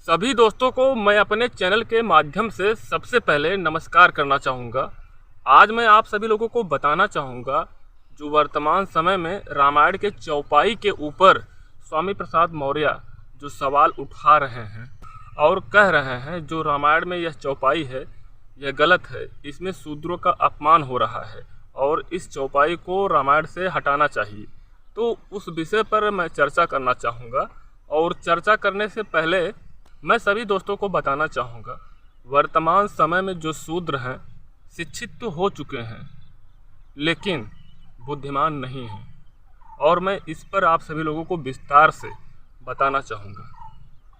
सभी दोस्तों को मैं अपने चैनल के माध्यम से सबसे पहले नमस्कार करना चाहूँगा। आज मैं आप सभी लोगों को बताना चाहूँगा जो वर्तमान समय में रामायण के चौपाई के ऊपर स्वामी प्रसाद मौर्य जो सवाल उठा रहे हैं और कह रहे हैं जो रामायण में यह चौपाई है यह गलत है, इसमें शूद्रों का अपमान हो रहा है और इस चौपाई को रामायण से हटाना चाहिए। तो उस विषय पर मैं चर्चा करना चाहूँगा और चर्चा करने से पहले मैं सभी दोस्तों को बताना चाहूँगा वर्तमान समय में जो शूद्र हैं शिक्षित तो हो चुके हैं लेकिन बुद्धिमान नहीं हैं और मैं इस पर आप सभी लोगों को विस्तार से बताना चाहूँगा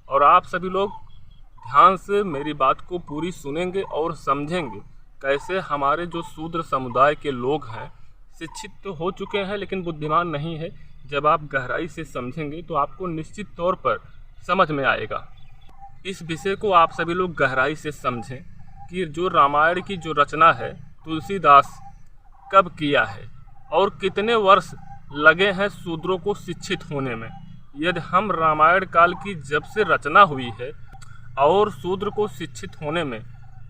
और आप सभी लोग ध्यान से मेरी बात को पूरी सुनेंगे और समझेंगे कैसे हमारे जो शूद्र समुदाय के लोग हैं शिक्षित तो हो चुके हैं लेकिन बुद्धिमान नहीं है। जब आप गहराई से समझेंगे तो आपको निश्चित तौर पर समझ में आएगा। इस विषय को आप सभी लोग गहराई से समझें कि जो रामायण की जो रचना है तुलसीदास कब किया है और कितने वर्ष लगे हैं शूद्रों को शिक्षित होने में। यदि हम रामायण काल की जब से रचना हुई है और शूद्र को शिक्षित होने में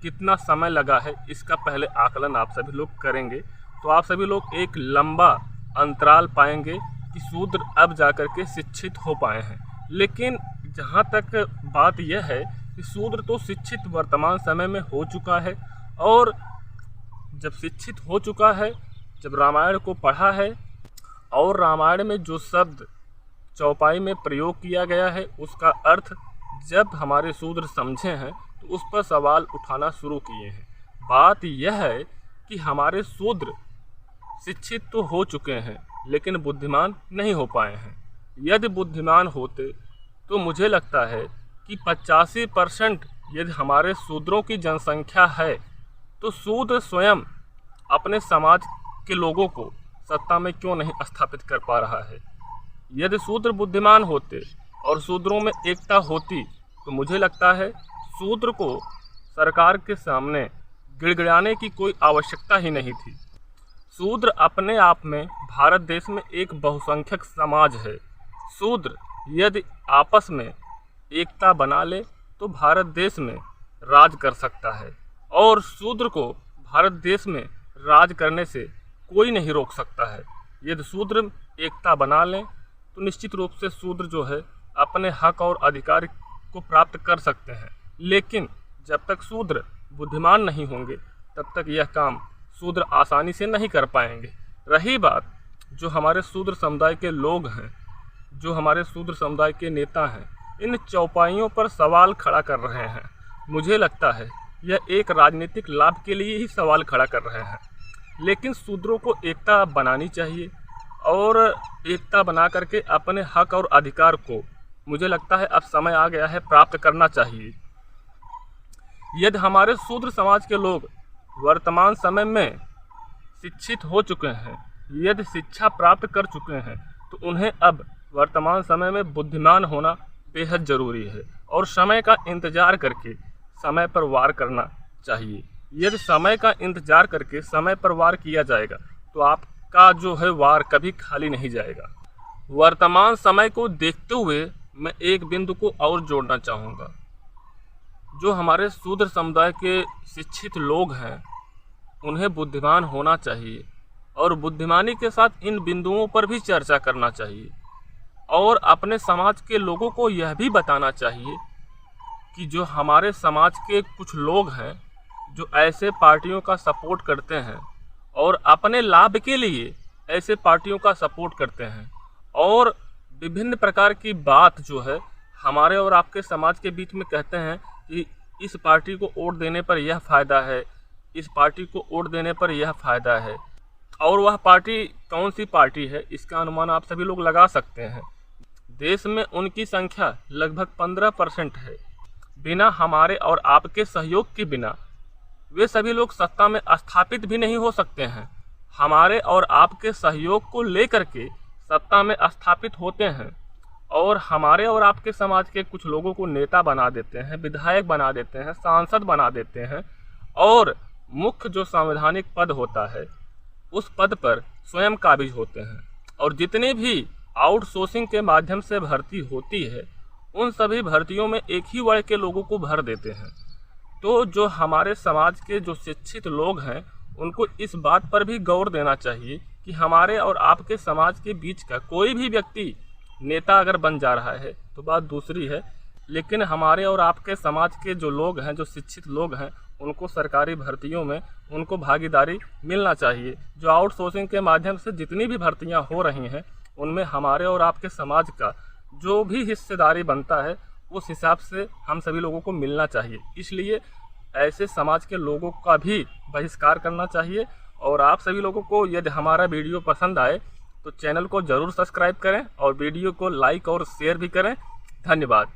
कितना समय लगा है इसका पहले आकलन आप सभी लोग करेंगे तो आप सभी लोग एक लंबा अंतराल पाएंगे कि शूद्र अब जाकर के शिक्षित हो पाए हैं। लेकिन जहाँ तक बात यह है कि शूद्र तो शिक्षित वर्तमान समय में हो चुका है और जब शिक्षित हो चुका है, जब रामायण को पढ़ा है और रामायण में जो शब्द चौपाई में प्रयोग किया गया है उसका अर्थ जब हमारे शूद्र समझे हैं तो उस पर सवाल उठाना शुरू किए हैं। बात यह है कि हमारे शूद्र शिक्षित तो हो चुके हैं लेकिन बुद्धिमान नहीं हो पाए हैं। यदि बुद्धिमान होते तो मुझे लगता है कि 85% यदि हमारे शूद्रों की जनसंख्या है तो शूद्र स्वयं अपने समाज के लोगों को सत्ता में क्यों नहीं स्थापित कर पा रहा है। यदि शूद्र बुद्धिमान होते और शूद्रों में एकता होती तो मुझे लगता है शूद्र को सरकार के सामने गिड़गिड़ाने की कोई आवश्यकता ही नहीं थी। शूद्र अपने आप में भारत देश में एक बहुसंख्यक समाज है। शूद्र यदि आपस में एकता बना ले तो भारत देश में राज कर सकता है और शूद्र को भारत देश में राज करने से कोई नहीं रोक सकता है। यदि शूद्र एकता बना लें तो निश्चित रूप से शूद्र जो है अपने हक और अधिकार को प्राप्त कर सकते हैं। लेकिन जब तक शूद्र बुद्धिमान नहीं होंगे तब तक यह काम शूद्र आसानी से नहीं कर पाएंगे। रही बात जो हमारे शूद्र समुदाय के लोग हैं, जो हमारे शूद्र समुदाय के नेता हैं, इन चौपाइयों पर सवाल खड़ा कर रहे हैं। मुझे लगता है यह एक राजनीतिक लाभ के लिए ही सवाल खड़ा कर रहे हैं। लेकिन शूद्रों को एकता बनानी चाहिए और एकता बना करके अपने हक और अधिकार को मुझे लगता है अब समय आ गया है प्राप्त करना चाहिए। यदि हमारे शूद्र समाज के लोग वर्तमान समय में शिक्षित हो चुके हैं, यदि शिक्षा प्राप्त कर चुके हैं तो उन्हें अब वर्तमान समय में बुद्धिमान होना बेहद ज़रूरी है और समय का इंतज़ार करके समय पर वार करना चाहिए। यदि समय का इंतज़ार करके समय पर वार किया जाएगा तो आपका जो है वार कभी खाली नहीं जाएगा। वर्तमान समय को देखते हुए मैं एक बिंदु को और जोड़ना चाहूँगा। जो हमारे शूद्र समुदाय के शिक्षित लोग हैं उन्हें बुद्धिमान होना चाहिए और बुद्धिमानी के साथ इन बिंदुओं पर भी चर्चा करना चाहिए और अपने समाज के लोगों को यह भी बताना चाहिए कि जो हमारे समाज के कुछ लोग हैं जो ऐसे पार्टियों का सपोर्ट करते हैं और अपने लाभ के लिए ऐसे पार्टियों का सपोर्ट करते हैं और विभिन्न प्रकार की बात जो है हमारे और आपके समाज के बीच में कहते हैं कि इस पार्टी को वोट देने पर यह फ़ायदा है, इस पार्टी को वोट देने पर यह फ़ायदा है और वह पार्टी कौन सी पार्टी है इसका अनुमान आप सभी लोग लगा सकते हैं। देश में उनकी संख्या लगभग 15% है। बिना हमारे और आपके सहयोग के बिना वे सभी लोग सत्ता में स्थापित भी नहीं हो सकते हैं। हमारे और आपके सहयोग को लेकर के सत्ता में स्थापित होते हैं और हमारे और आपके समाज के कुछ लोगों को नेता बना देते हैं, विधायक बना देते हैं, सांसद बना देते हैं और मुख्य जो संवैधानिक पद होता है उस पद पर स्वयं काबिज होते हैं और जितने भी आउटसोर्सिंग के माध्यम से भर्ती होती है उन सभी भर्तियों में एक ही वर्ग के लोगों को भर देते हैं। तो जो हमारे समाज के जो शिक्षित लोग हैं उनको इस बात पर भी गौर देना चाहिए कि हमारे और आपके समाज के बीच का कोई भी व्यक्ति नेता अगर बन जा रहा है तो बात दूसरी है, लेकिन हमारे और आपके समाज के जो लोग हैं, जो शिक्षित लोग हैं, उनको सरकारी भर्तियों में उनको भागीदारी मिलना चाहिए। जो आउटसोर्सिंग के माध्यम से जितनी भी भर्तियां हो रही हैं उनमें हमारे और आपके समाज का जो भी हिस्सेदारी बनता है उस हिसाब से हम सभी लोगों को मिलना चाहिए। इसलिए ऐसे समाज के लोगों का भी बहिष्कार करना चाहिए। और आप सभी लोगों को यदि हमारा वीडियो पसंद आए तो चैनल को ज़रूर सब्सक्राइब करें और वीडियो को लाइक और शेयर भी करें। धन्यवाद।